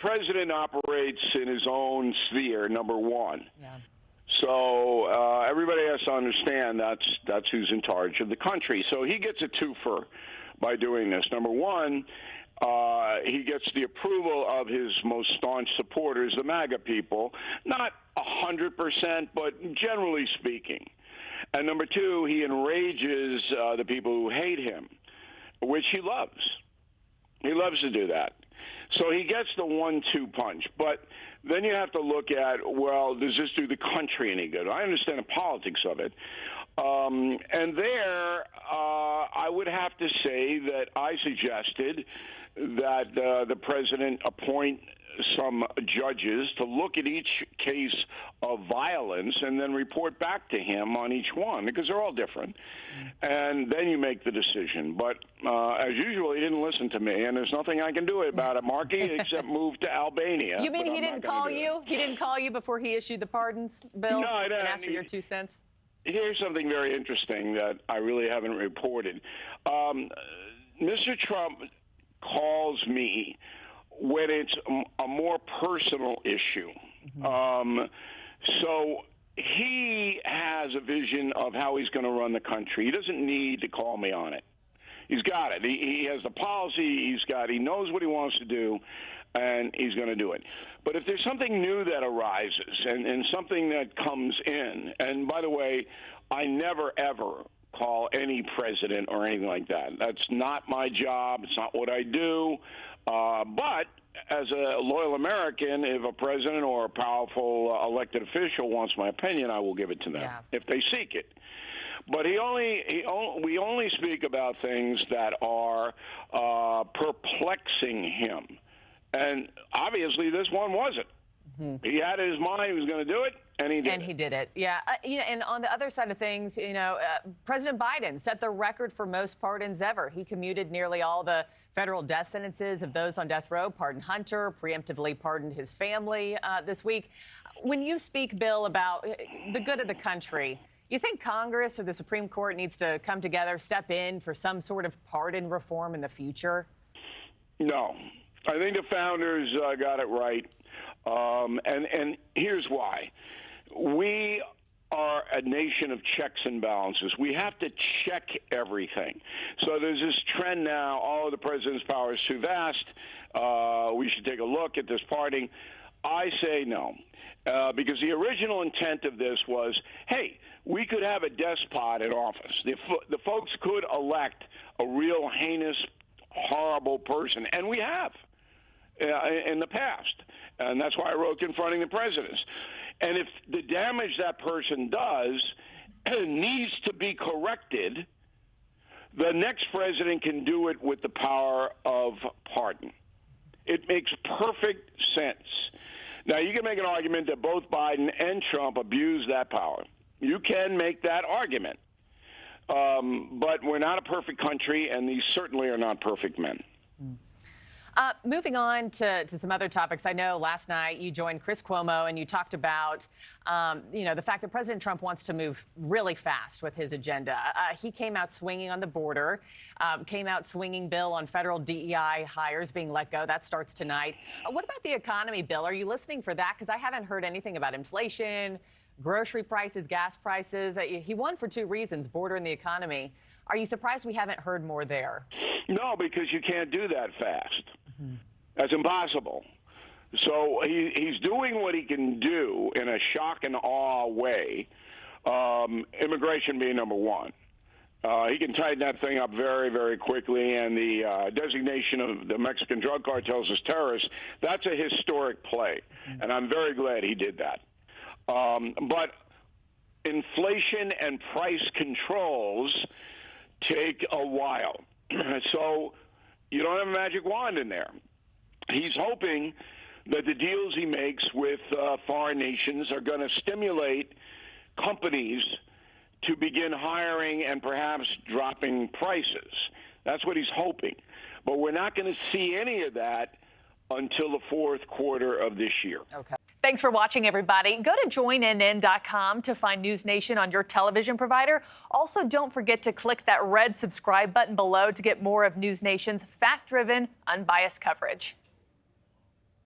president operates in his own sphere, number one. Yeah. So everybody has to understand that's who's in charge of the country. So he gets a twofer by doing this. Number one, he gets the approval of his most staunch supporters, the MAGA people, not 100%, but generally speaking. And number two, he enrages the people who hate him, which he loves. He loves to do that. So he gets the 1-2 punch. But then you have to look at, well, does this do the country any good? I understand the politics of it. And there, I would have to say that I suggested that the president appoint some judges to look at each case of violence and then report back to him on each one, because they're all different. And then you make the decision. But as usual, he didn't listen to me, and there's nothing I can do about it, Markie, except move to Albania. You mean he didn't call you? He didn't call you before he issued the pardons bill? No, I didn't. And ask for your 2 cents? Here's something very interesting that I really haven't reported. Mr. Trump calls me when it's a more personal issue. So he has a vision of how he's going to run the country. He doesn't need to call me on it. He's got it. He has the policy. He knows what he wants to do, and he's going to do it. But if there's something new that arises and something that comes in, and by the way, I never, ever call any president or anything like that. That's not my job. It's not what I do. But as a loyal American, if a president or a powerful elected official wants my opinion, I will give it to them if they seek it. But we only speak about things that are perplexing him. And obviously this one wasn't. He had in his mind he was going to do it, and he did. And he did it, yeah. And on the other side of things, President Biden set the record for most pardons ever. He commuted nearly all the federal death sentences of those on death row, pardoned Hunter, preemptively pardoned his family this week. When you speak, Bill, about the good of the country, you think Congress or the Supreme Court needs to come together, step in for some sort of pardon reform in the future? No. I think the founders got it right. And here's why. We are a nation of checks and balances. We have to check everything. So there's this trend now, the president's power is too vast. We should take a look at this pardoning. I say no, because the original intent of this was, hey, we could have a despot in office. The folks could elect a real heinous, horrible person, and we have in the past. And that's why I wrote Confronting the Presidents. And if the damage that person does needs to be corrected, the next president can do it with the power of pardon. It makes perfect sense. Now, you can make an argument that both Biden and Trump abused that power. You can make that argument. But we're not a perfect country, and these certainly are not perfect men. Moving on to some other topics. I know last night you joined Chris Cuomo and you talked about, the fact that President Trump wants to move really fast with his agenda. He came out swinging on the border, came out swinging, Bill, on federal DEI hires being let go. That starts tonight. What about the economy, Bill? Are you listening for that? Because I haven't heard anything about inflation, grocery prices, gas prices. He won for two reasons, border and the economy. Are you surprised we haven't heard more there? No, because you can't do that fast. That's impossible. So he's doing what he can do in a shock and awe way, immigration being number one. He can tighten that thing up very, very quickly, and the designation of the Mexican drug cartels as terrorists, that's a historic play, and I'm very glad he did that. But inflation and price controls take a while. So you don't have a magic wand in there. He's hoping that the deals he makes with foreign nations are going to stimulate companies to begin hiring and perhaps dropping prices. That's what he's hoping. But we're not going to see any of that until the fourth quarter of this year. Okay. Thanks for watching, everybody. Go to joinnn.com to find NewsNation on your television provider. Also, don't forget to click that red subscribe button below to get more of NewsNation's fact-driven, unbiased coverage.